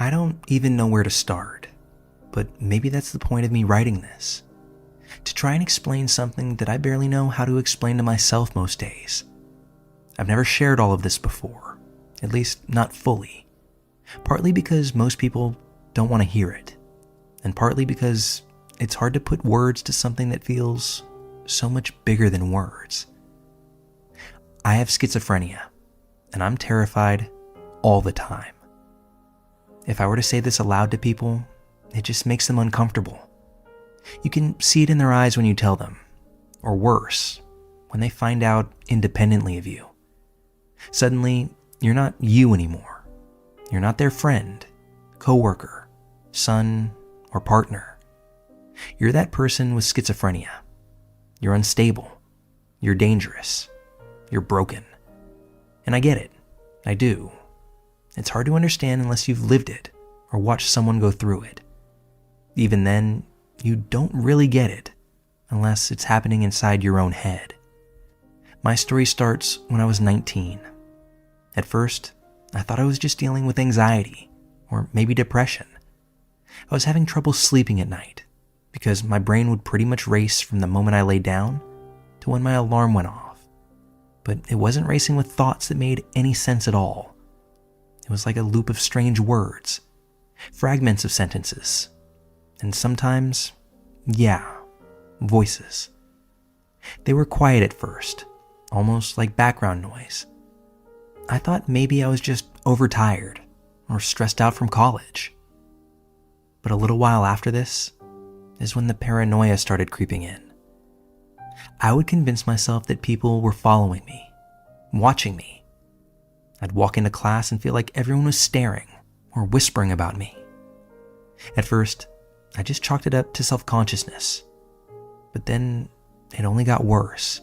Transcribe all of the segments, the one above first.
I don't even know where to start, but maybe that's the point of me writing this. To try and explain something that I barely know how to explain to myself most days. I've never shared all of this before, at least not fully. Partly because most people don't want to hear it, and partly because it's hard to put words to something that feels so much bigger than words. I have schizophrenia, and I'm terrified all the time. If I were to say this aloud to people, it just makes them uncomfortable. You can see it in their eyes when you tell them, or worse, when they find out independently of you. Suddenly, you're not you anymore. You're not their friend, coworker, son, or partner. You're that person with schizophrenia. You're unstable. You're dangerous. You're broken. And I get it. I do. It's hard to understand unless you've lived it or watched someone go through it. Even then, you don't really get it unless it's happening inside your own head. My story starts when I was 19. At first, I thought I was just dealing with anxiety or maybe depression. I was having trouble sleeping at night because my brain would pretty much race from the moment I laid down to when my alarm went off. But it wasn't racing with thoughts that made any sense at all. It was like a loop of strange words, fragments of sentences, and sometimes, voices. They were quiet at first, almost like background noise. I thought maybe I was just overtired or stressed out from college. But a little while after this is when the paranoia started creeping in. I would convince myself that people were following me, watching me. I'd walk into class and feel like everyone was staring or whispering about me. At first, I just chalked it up to self-consciousness. But then it only got worse.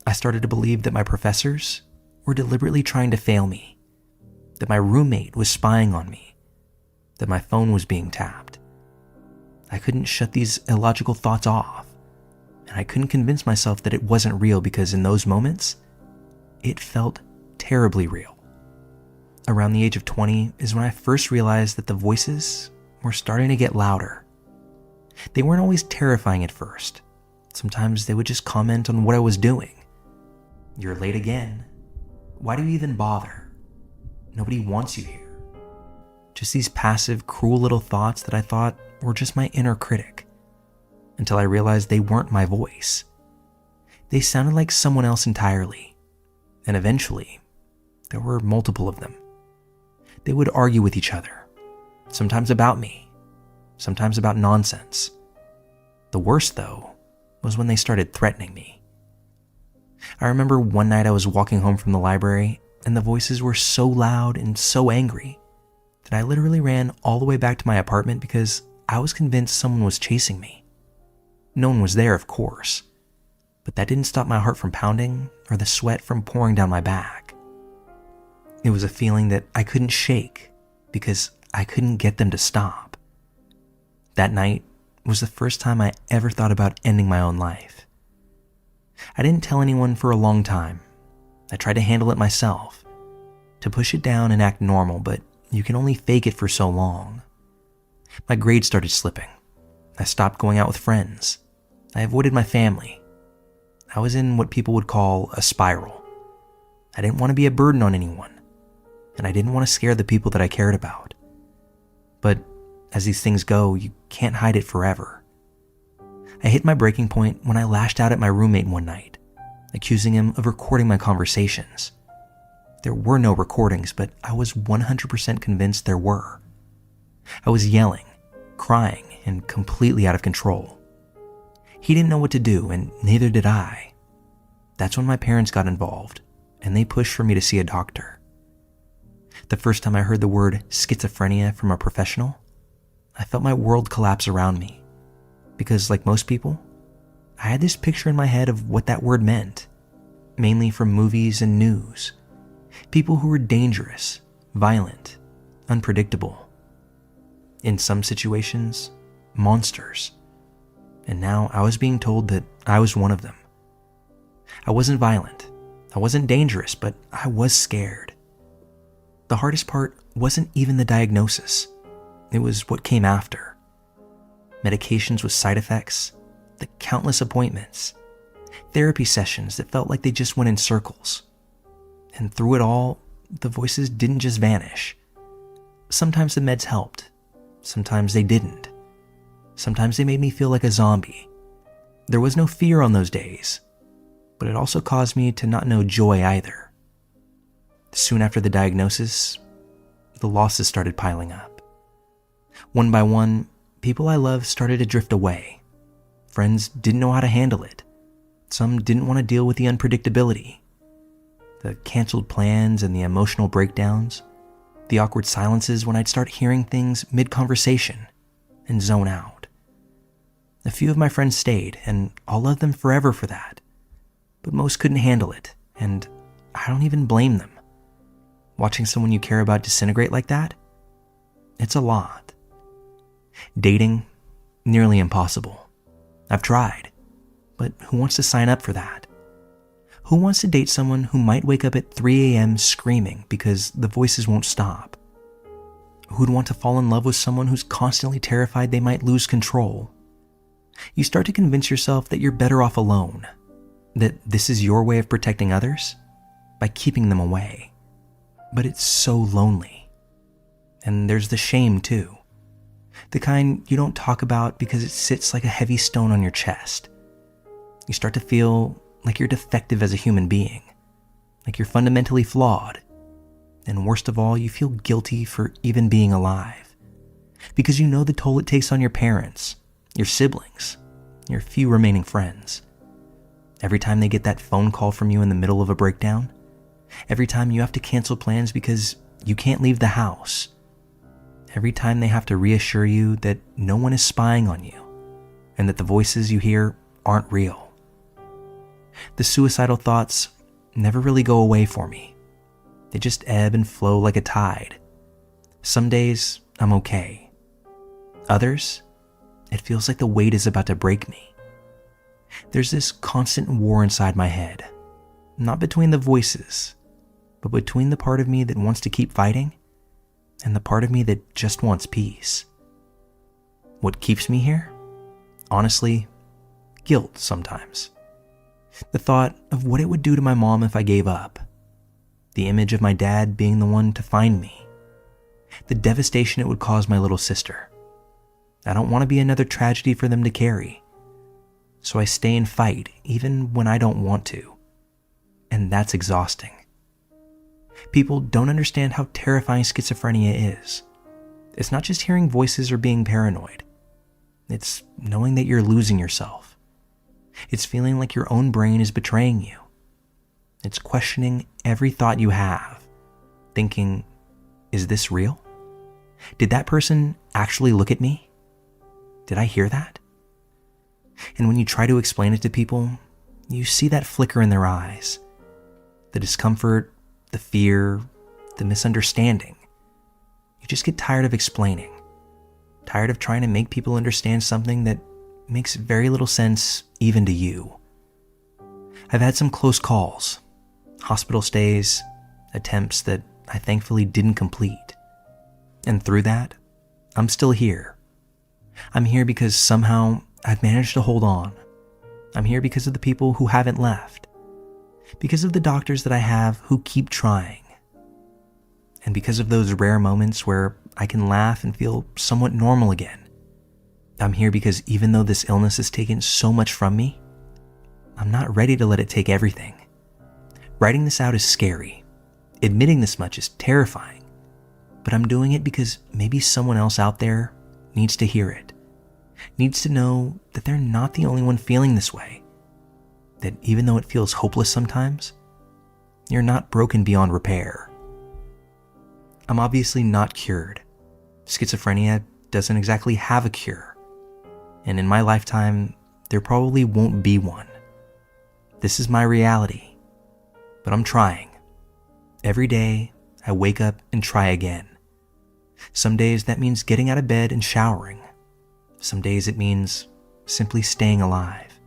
I started to believe that my professors were deliberately trying to fail me, that my roommate was spying on me, that my phone was being tapped. I couldn't shut these illogical thoughts off, and I couldn't convince myself that it wasn't real because in those moments, it felt terribly real. Around the age of 20 is when I first realized that the voices were starting to get louder. They weren't always terrifying at first. Sometimes they would just comment on what I was doing. You're late again. Why do you even bother? Nobody wants you here. Just these passive, cruel little thoughts that I thought were just my inner critic, until I realized they weren't my voice. They sounded like someone else entirely, and eventually, there were multiple of them. They would argue with each other, sometimes about me, sometimes about nonsense. The worst, though, was when they started threatening me. I remember one night I was walking home from the library, and the voices were so loud and so angry that I literally ran all the way back to my apartment because I was convinced someone was chasing me. No one was there, of course, but that didn't stop my heart from pounding or the sweat from pouring down my back. It was a feeling that I couldn't shake because I couldn't get them to stop. That night was the first time I ever thought about ending my own life. I didn't tell anyone for a long time. I tried to handle it myself, to push it down and act normal, but you can only fake it for so long. My grades started slipping. I stopped going out with friends. I avoided my family. I was in what people would call a spiral. I didn't want to be a burden on anyone, and I didn't want to scare the people that I cared about. But as these things go, you can't hide it forever. I hit my breaking point when I lashed out at my roommate one night, accusing him of recording my conversations. There were no recordings, but I was 100% convinced there were. I was yelling, crying, and completely out of control. He didn't know what to do, and neither did I. That's when my parents got involved, and they pushed for me to see a doctor. The first time I heard the word schizophrenia from a professional, I felt my world collapse around me. Because like most people, I had this picture in my head of what that word meant, mainly from movies and news. People who were dangerous, violent, unpredictable. In some situations, monsters. And now I was being told that I was one of them. I wasn't violent. I wasn't dangerous, but I was scared. the hardest part wasn't even the diagnosis. It was what came after. Medications with side effects, the countless appointments, therapy sessions that felt like they just went in circles. And through it all, the voices didn't just vanish. Sometimes the meds helped. Sometimes they didn't. Sometimes they made me feel like a zombie. There was no fear on those days, but it also caused me to not know joy either. Soon after the diagnosis, the losses started piling up. One by one, people I loved started to drift away. Friends didn't know how to handle it. Some didn't want to deal with the unpredictability. The canceled plans and the emotional breakdowns. The awkward silences when I'd start hearing things mid-conversation and zone out. A few of my friends stayed, and I'll love them forever for that. But most couldn't handle it, and I don't even blame them. Watching someone you care about disintegrate like that? It's a lot. Dating? Nearly impossible. I've tried, but who wants to sign up for that? Who wants to date someone who might wake up at 3 a.m. screaming because the voices won't stop? Who'd want to fall in love with someone who's constantly terrified they might lose control? You start to convince yourself that you're better off alone, that this is your way of protecting others by keeping them away. But it's so lonely. And there's the shame too. The kind you don't talk about because it sits like a heavy stone on your chest. You start to feel like you're defective as a human being, like you're fundamentally flawed. And worst of all, you feel guilty for even being alive, because you know the toll it takes on your parents, your siblings, your few remaining friends. Every time they get that phone call from you in the middle of a breakdown, every time you have to cancel plans because you can't leave the house, every time they have to reassure you that no one is spying on you and that the voices you hear aren't real. The suicidal thoughts never really go away for me. They just ebb and flow like a tide. Some days I'm okay. Others, it feels like the weight is about to break me. There's this constant war inside my head, not between the voices, but between the part of me that wants to keep fighting and the part of me that just wants peace. What keeps me here? Honestly, guilt sometimes. The thought of what it would do to my mom if I gave up. The image of my dad being the one to find me. The devastation it would cause my little sister. I don't want to be another tragedy for them to carry. So I stay and fight even when I don't want to. And that's exhausting. People don't understand how terrifying schizophrenia is. It's not just hearing voices or being paranoid. It's knowing that you're losing yourself. It's feeling like your own brain is betraying you. It's questioning every thought you have, thinking, is this real? Did that person actually look at me? Did I hear that? And when you try to explain it to people, you see that flicker in their eyes. The discomfort, the fear, the misunderstanding. You just get tired of explaining. Tired of trying to make people understand something that makes very little sense even to you. I've had some close calls, hospital stays, attempts that I thankfully didn't complete. And through that, I'm still here. I'm here because somehow I've managed to hold on. I'm here because of the people who haven't left. Because of the doctors that I have who keep trying. And because of those rare moments where I can laugh and feel somewhat normal again. I'm here because even though this illness has taken so much from me, I'm not ready to let it take everything. Writing this out is scary. Admitting this much is terrifying. But I'm doing it because maybe someone else out there needs to hear it. Needs to know that they're not the only one feeling this way. That even though it feels hopeless sometimes, you're not broken beyond repair. I'm obviously not cured. Schizophrenia doesn't exactly have a cure. And in my lifetime, there probably won't be one. This is my reality. But I'm trying. Every day, I wake up and try again. Some days that means getting out of bed and showering. Some days it means simply staying alive.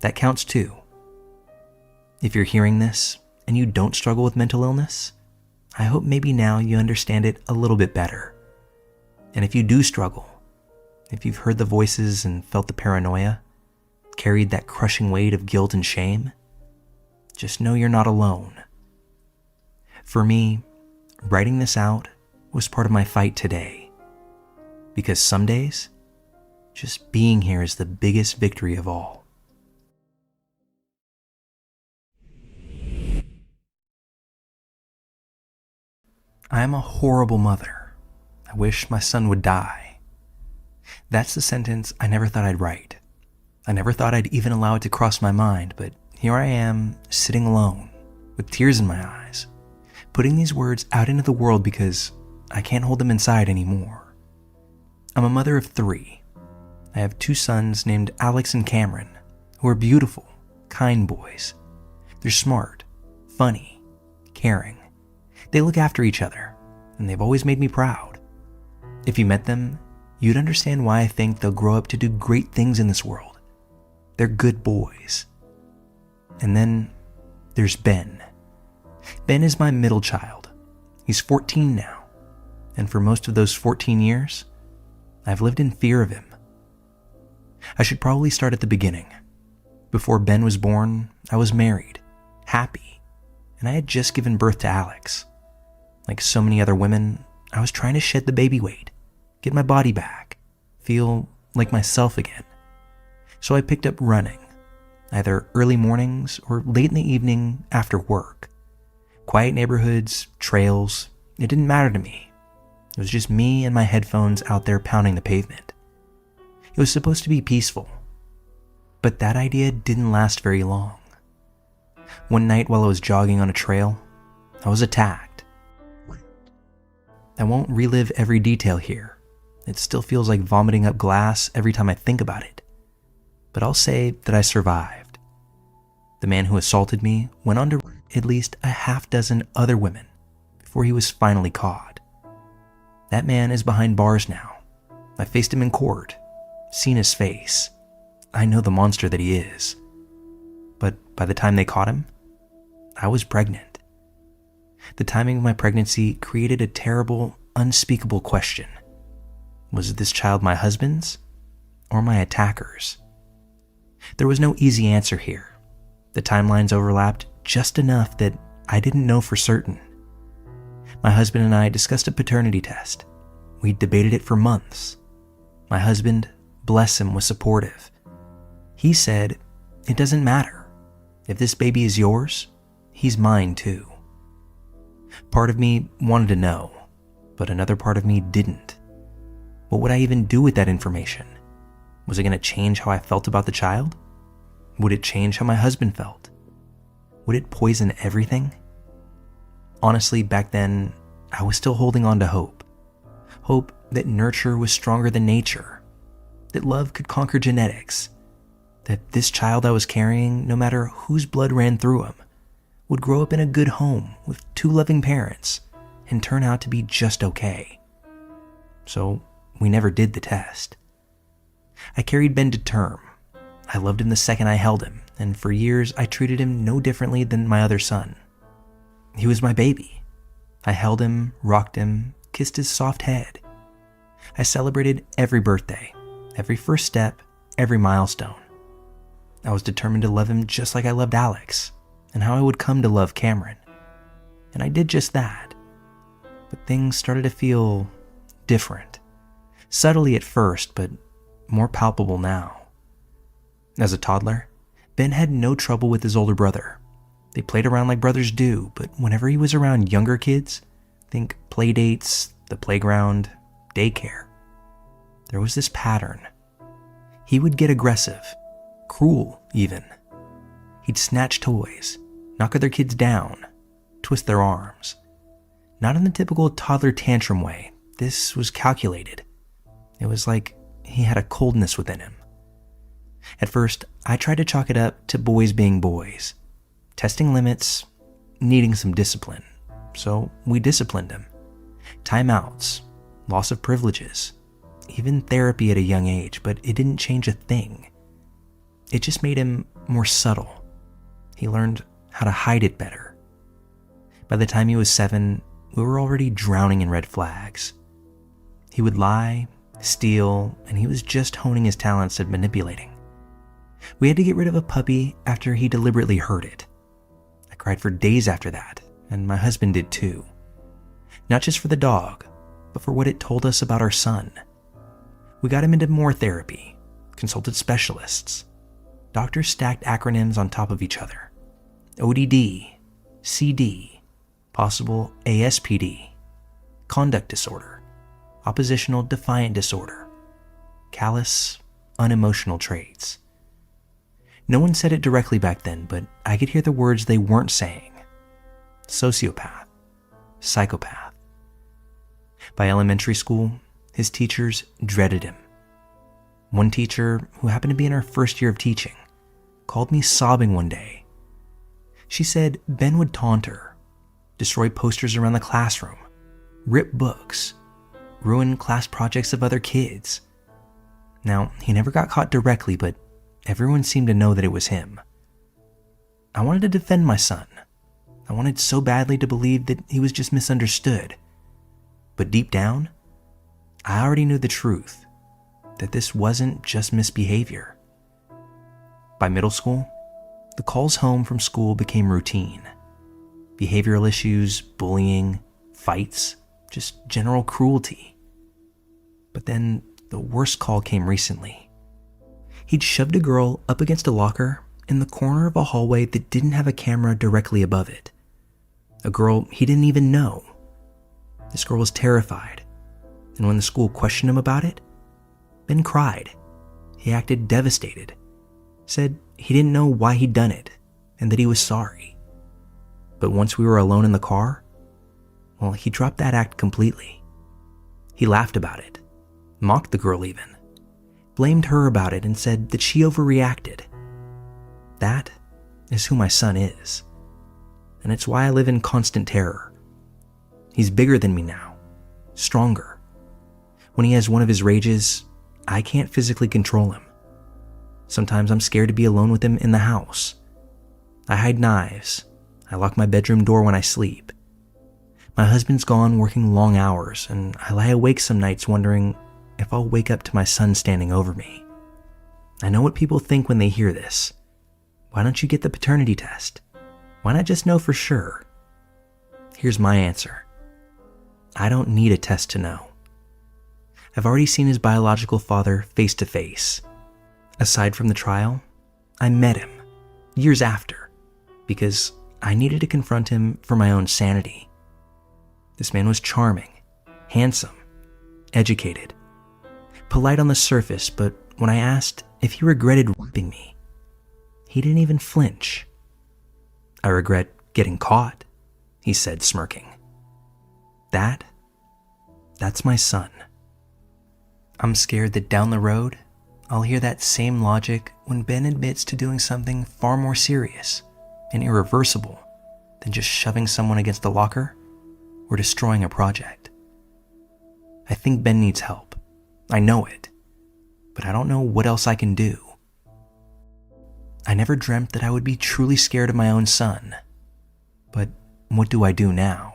That counts too. If you're hearing this and you don't struggle with mental illness, I hope maybe now you understand it a little bit better. And if you do struggle, if you've heard the voices and felt the paranoia, carried that crushing weight of guilt and shame, just know you're not alone. For me, writing this out was part of my fight today. Because some days, just being here is the biggest victory of all. I am a horrible mother. I wish my son would die. That's the sentence I never thought I'd write. I never thought I'd even allow it to cross my mind, but here I am, sitting alone, with tears in my eyes, putting these words out into the world because I can't hold them inside anymore. I'm a mother of 3. I have 2 sons named Alex and Cameron, who are beautiful, kind boys. They're smart, funny, caring. They look after each other, and they've always made me proud. If you met them, you'd understand why I think they'll grow up to do great things in this world. They're good boys. And then there's Ben. Ben is my middle child. He's 14 now, and for most of those 14 years, I've lived in fear of him. I should probably start at the beginning. Before Ben was born, I was married, happy, and I had just given birth to Alex. Like so many other women, I was trying to shed the baby weight, get my body back, feel like myself again. So I picked up running, either early mornings or late in the evening after work. Quiet neighborhoods, trails, it didn't matter to me. It was just me and my headphones out there pounding the pavement. It was supposed to be peaceful, but that idea didn't last very long. One night while I was jogging on a trail, I was attacked. I won't relive every detail here. It still feels like vomiting up glass every time I think about it. But I'll say that I survived. The man who assaulted me went on to at least a half dozen other women before he was finally caught. That man is behind bars now. I faced him in court, seen his face. I know the monster that he is. But by the time they caught him, I was pregnant. The timing of my pregnancy created a terrible, unspeakable question. Was this child my husband's or my attacker's? There was no easy answer here. The timelines overlapped just enough that I didn't know for certain. My husband and I discussed a paternity test. We debated it for months. My husband, bless him, was supportive. He said, "It doesn't matter. If this baby is yours, he's mine too." Part of me wanted to know, but another part of me didn't. What would I even do with that information? Was it going to change how I felt about the child? Would it change how my husband felt? Would it poison everything? Honestly, back then, I was still holding on to hope. Hope that nurture was stronger than nature, that love could conquer genetics, that this child I was carrying, no matter whose blood ran through him, would grow up in a good home with 2 loving parents and turn out to be just okay. So we never did the test. I carried Ben to term. I loved him the second I held him, and for years I treated him no differently than my other son. He was my baby. I held him, rocked him, kissed his soft head. I celebrated every birthday, every first step, every milestone. I was determined to love him just like I loved Alex, and how I would come to love Cameron. And I did just that. But things started to feel different. Subtly at first, but more palpable now. As a toddler, Ben had no trouble with his older brother. They played around like brothers do, but whenever he was around younger kids, think play dates, the playground, daycare, there was this pattern. He would get aggressive, cruel even. He'd snatch toys, knock other kids down, twist their arms. Not in the typical toddler tantrum way. This was calculated. It was like he had a coldness within him. At first, I tried to chalk it up to boys being boys, testing limits, needing some discipline. So we disciplined him. Timeouts, loss of privileges, even therapy at a young age, but it didn't change a thing. It just made him more subtle. He learned how to hide it better. By the time he was 7, we were already drowning in red flags. He would lie, steal, and he was just honing his talents at manipulating. We had to get rid of a puppy after he deliberately hurt it. I cried for days after that, and my husband did too. Not just for the dog, but for what it told us about our son. We got him into more therapy, consulted specialists. Doctors stacked acronyms on top of each other. ODD, CD, possible ASPD, conduct disorder, oppositional defiant disorder, callous, unemotional traits. No one said it directly back then, but I could hear the words they weren't saying. Sociopath, psychopath. By elementary school, his teachers dreaded him. One teacher, who happened to be in her first year of teaching, called me sobbing one day. She said Ben would taunt her, destroy posters around the classroom, rip books, ruin class projects of other kids. Now, he never got caught directly, but everyone seemed to know that it was him. I wanted to defend my son. I wanted so badly to believe that he was just misunderstood. But deep down, I already knew the truth, that this wasn't just misbehavior. By middle school, the calls home from school became routine. Behavioral issues, bullying, fights, just general cruelty. But then the worst call came recently. He'd shoved a girl up against a locker in the corner of a hallway that didn't have a camera directly above it. A girl he didn't even know. This girl was terrified, and when the school questioned him about it, Ben cried. He acted devastated, said he didn't know why he'd done it, and that he was sorry. But once we were alone in the car, well, he dropped that act completely. He laughed about it, mocked the girl even, blamed her about it and said that she overreacted. That is who my son is, and it's why I live in constant terror. He's bigger than me now, stronger. When he has one of his rages, I can't physically control him. Sometimes I'm scared to be alone with him in the house. I hide knives. I lock my bedroom door when I sleep. My husband's gone working long hours, and I lie awake some nights wondering if I'll wake up to my son standing over me. I know what people think when they hear this. Why don't you get the paternity test? Why not just know for sure? Here's my answer. I don't need a test to know. I've already seen his biological father face to face. Aside from the trial, I met him years after because I needed to confront him for my own sanity. This man was charming, handsome, educated, polite on the surface, but when I asked if he regretted raping me, he didn't even flinch. I regret getting caught, he said, smirking. That's my son. I'm scared that down the road, I'll hear that same logic when Ben admits to doing something far more serious and irreversible than just shoving someone against a locker or destroying a project. I think Ben needs help. I know it, but I don't know what else I can do. I never dreamt that I would be truly scared of my own son, but what do I do now?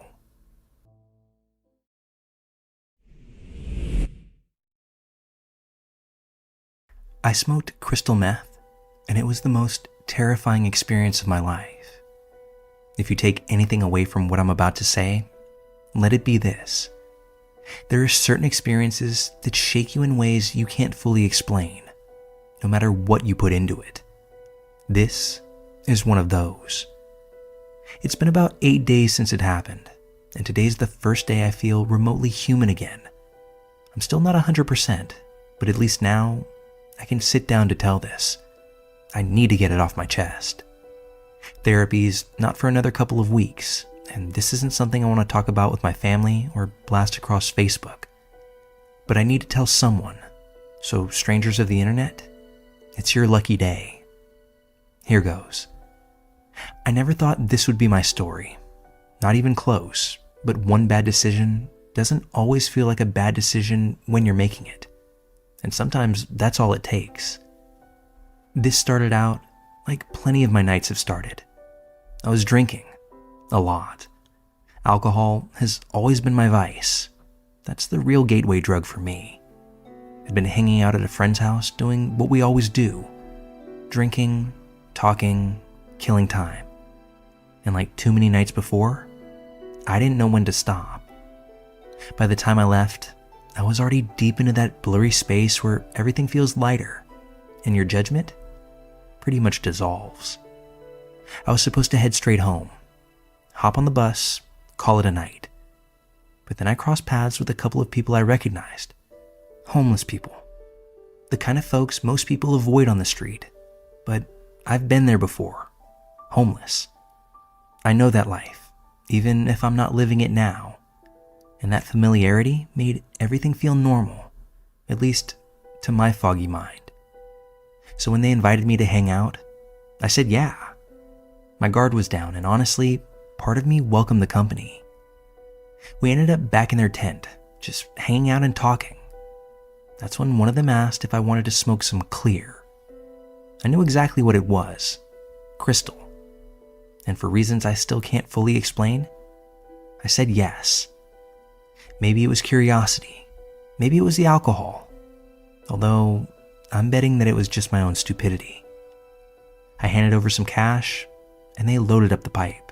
I smoked crystal meth, and it was the most terrifying experience of my life. If you take anything away from what I'm about to say, let it be this. There are certain experiences that shake you in ways you can't fully explain, no matter what you put into it. This is one of those. It's been about 8 days since it happened, and today's the first day I feel remotely human again. I'm still not 100%, but at least now, I can sit down to tell this. I need to get it off my chest. Therapy's not for another couple of weeks, and this isn't something I want to talk about with my family or blast across Facebook. But I need to tell someone, so strangers of the internet, it's your lucky day. Here goes. I never thought this would be my story. Not even close, but one bad decision doesn't always feel like a bad decision when you're making it. And sometimes that's all it takes. This started out like plenty of my nights have started. I was drinking. A lot. Alcohol has always been my vice. That's the real gateway drug for me. I'd been hanging out at a friend's house doing what we always do. Drinking, talking, killing time. And like too many nights before, I didn't know when to stop. By the time I left, I was already deep into that blurry space where everything feels lighter, and your judgment pretty much dissolves. I was supposed to head straight home, hop on the bus, call it a night. But then I crossed paths with a couple of people I recognized. Homeless people. The kind of folks most people avoid on the street. But I've been there before. Homeless. I know that life, even if I'm not living it now. And that familiarity made everything feel normal, at least to my foggy mind. So when they invited me to hang out, I said yeah. My guard was down, and honestly, part of me welcomed the company. We ended up back in their tent, just hanging out and talking. That's when one of them asked if I wanted to smoke some clear. I knew exactly what it was, crystal. And for reasons I still can't fully explain, I said yes. Maybe it was curiosity, maybe it was the alcohol, although I'm betting that it was just my own stupidity. I handed over some cash, and they loaded up the pipe.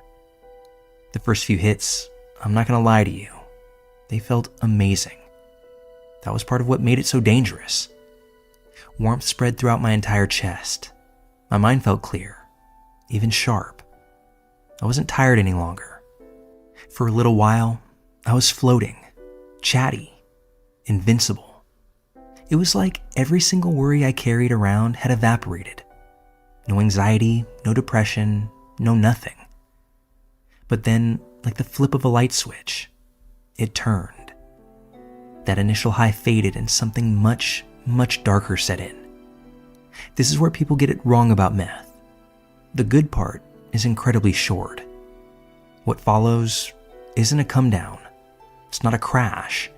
The first few hits, I'm not gonna lie to you, they felt amazing. That was part of what made it so dangerous. Warmth spread throughout my entire chest. My mind felt clear, even sharp. I wasn't tired any longer. For a little while, I was floating, chatty, invincible. It was like every single worry I carried around had evaporated. No anxiety, no depression, no nothing. But then, like the flip of a light switch, it turned. That initial high faded and something much, much darker set in. This is where people get it wrong about meth. The good part is incredibly short. What follows isn't a come down. It's not a crash.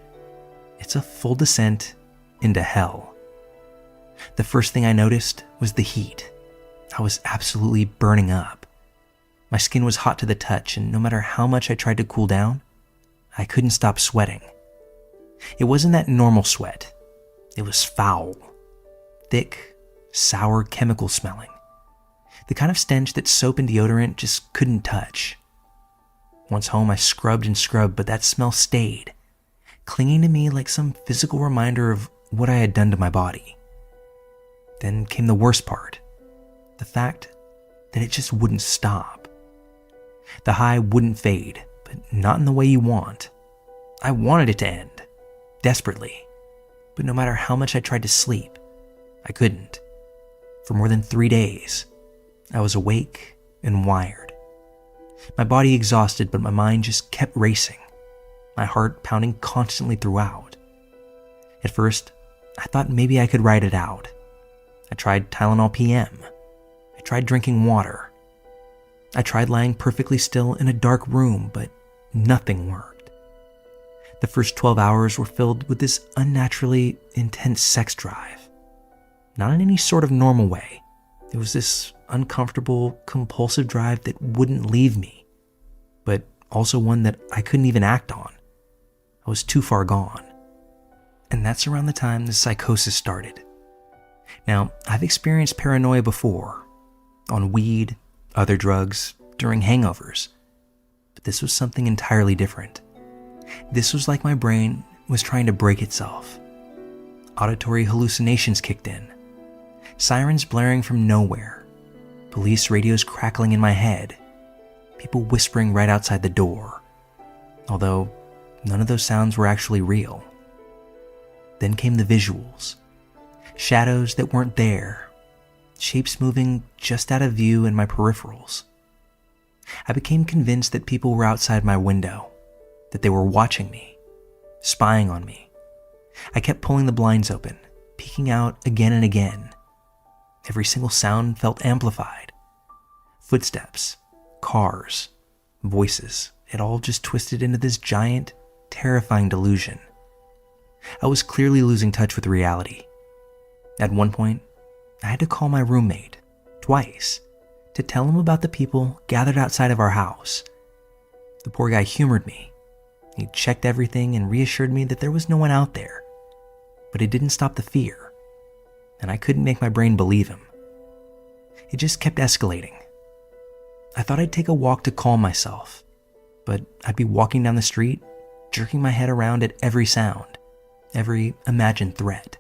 It's a full descent into hell. The first thing I noticed was the heat. I was absolutely burning up. My skin was hot to the touch, and no matter how much I tried to cool down, I couldn't stop sweating. It wasn't that normal sweat. It was foul. Thick, sour chemical smelling. The kind of stench that soap and deodorant just couldn't touch. Once home, I scrubbed and scrubbed, but that smell stayed, clinging to me like some physical reminder of what I had done to my body. Then came the worst part. The fact that it just wouldn't stop. The high wouldn't fade, but not in the way you want. I wanted it to end, desperately. But no matter how much I tried to sleep, I couldn't. For more than 3 days, I was awake and wired. My body exhausted, but my mind just kept racing, my heart pounding constantly throughout. At first, I thought maybe I could ride it out. I tried Tylenol PM. I tried drinking water. I tried lying perfectly still in a dark room, but nothing worked. The first 12 hours were filled with this unnaturally intense sex drive. Not in any sort of normal way. It was this uncomfortable, compulsive drive that wouldn't leave me, but also one that I couldn't even act on. I was too far gone. And that's around the time the psychosis started. Now, I've experienced paranoia before, on weed, other drugs, during hangovers, but this was something entirely different. This was like my brain was trying to break itself. Auditory hallucinations kicked in. Sirens blaring from nowhere. Police radios crackling in my head. People whispering right outside the door. Although, none of those sounds were actually real. Then came the visuals. Shadows that weren't there. Shapes moving just out of view in my peripherals. I became convinced that people were outside my window. That they were watching me. Spying on me. I kept pulling the blinds open, peeking out again and again. Every single sound felt amplified. Footsteps, cars, voices, it all just twisted into this giant, terrifying delusion. I was clearly losing touch with reality. At one point, I had to call my roommate, twice, to tell him about the people gathered outside of our house. The poor guy humored me. He checked everything and reassured me that there was no one out there. But it didn't stop the fear, and I couldn't make my brain believe him. It just kept escalating. I thought I'd take a walk to calm myself, but I'd be walking down the street, jerking my head around at every sound, every imagined threat.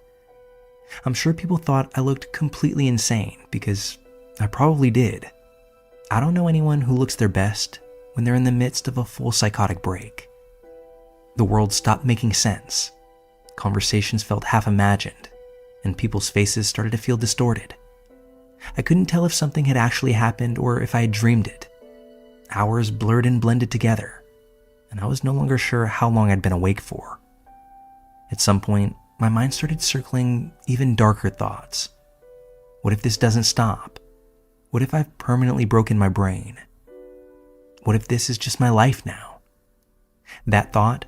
I'm sure people thought I looked completely insane, because I probably did. I don't know anyone who looks their best when they're in the midst of a full psychotic break. The world stopped making sense. Conversations felt half-imagined, and people's faces started to feel distorted. I couldn't tell if something had actually happened or if I had dreamed it. Hours blurred and blended together, and I was no longer sure how long I'd been awake for. At some point, my mind started circling even darker thoughts. What if this doesn't stop? What if I've permanently broken my brain? What if this is just my life now? That thought,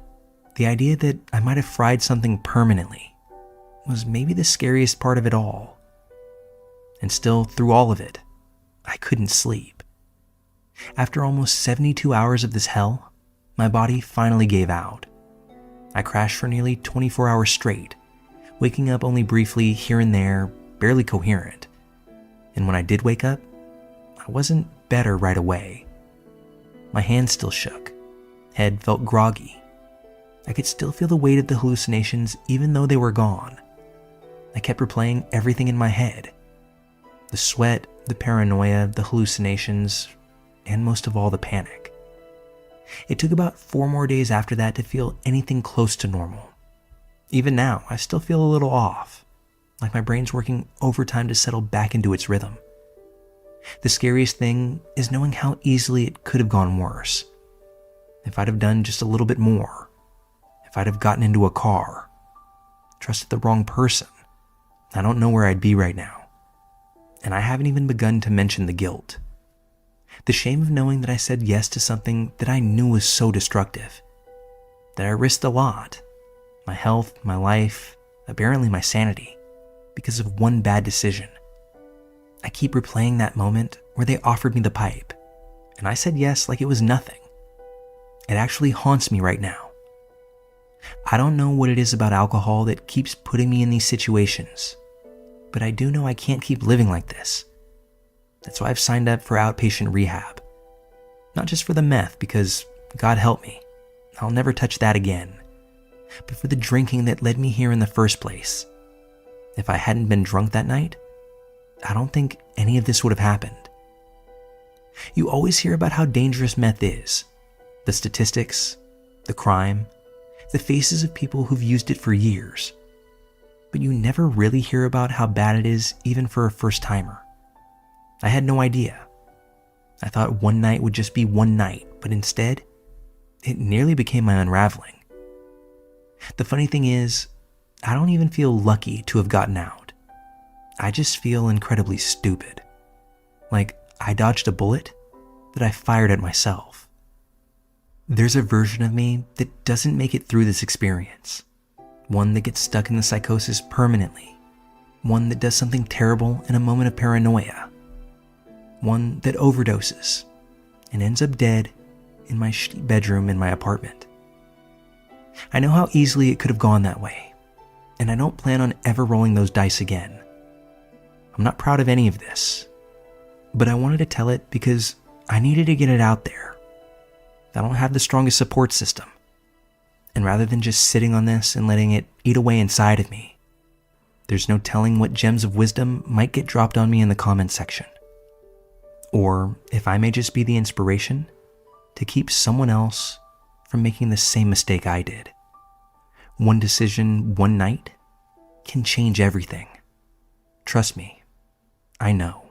the idea that I might have fried something permanently, was maybe the scariest part of it all. And still, through all of it, I couldn't sleep. After almost 72 hours of this hell, my body finally gave out. I crashed for nearly 24 hours straight, waking up only briefly here and there, barely coherent. And when I did wake up, I wasn't better right away. My hands still shook, head felt groggy. I could still feel the weight of the hallucinations even though they were gone. I kept replaying everything in my head. The sweat, the paranoia, the hallucinations, and most of all the panic. It took about 4 more days after that to feel anything close to normal. Even now, I still feel a little off, like my brain's working overtime to settle back into its rhythm. The scariest thing is knowing how easily it could have gone worse. If I'd have done just a little bit more, if I'd have gotten into a car, trusted the wrong person, I don't know where I'd be right now. And I haven't even begun to mention the guilt. The shame of knowing that I said yes to something that I knew was so destructive. That I risked a lot. My health, my life, apparently my sanity, because of one bad decision. I keep replaying that moment where they offered me the pipe, and I said yes like it was nothing. It actually haunts me right now. I don't know what it is about alcohol that keeps putting me in these situations, but I do know I can't keep living like this. That's why I've signed up for outpatient rehab. Not just for the meth, because God help me, I'll never touch that again, but for the drinking that led me here in the first place. If I hadn't been drunk that night, I don't think any of this would have happened. You always hear about how dangerous meth is, the statistics, the crime, the faces of people who've used it for years. But you never really hear about how bad it is even for a first-timer. I had no idea. I thought one night would just be one night, but instead, it nearly became my unraveling. The funny thing is, I don't even feel lucky to have gotten out. I just feel incredibly stupid. Like I dodged a bullet that I fired at myself. There's a version of me that doesn't make it through this experience. One that gets stuck in the psychosis permanently. One that does something terrible in a moment of paranoia. One that overdoses and ends up dead in my shitty bedroom in my apartment. I know how easily it could have gone that way, and I don't plan on ever rolling those dice again. I'm not proud of any of this, but I wanted to tell it because I needed to get it out there. I don't have the strongest support system, and rather than just sitting on this and letting it eat away inside of me, there's no telling what gems of wisdom might get dropped on me in the comment section. Or if I may just be the inspiration to keep someone else from making the same mistake I did. One decision, one night, can change everything. Trust me, I know.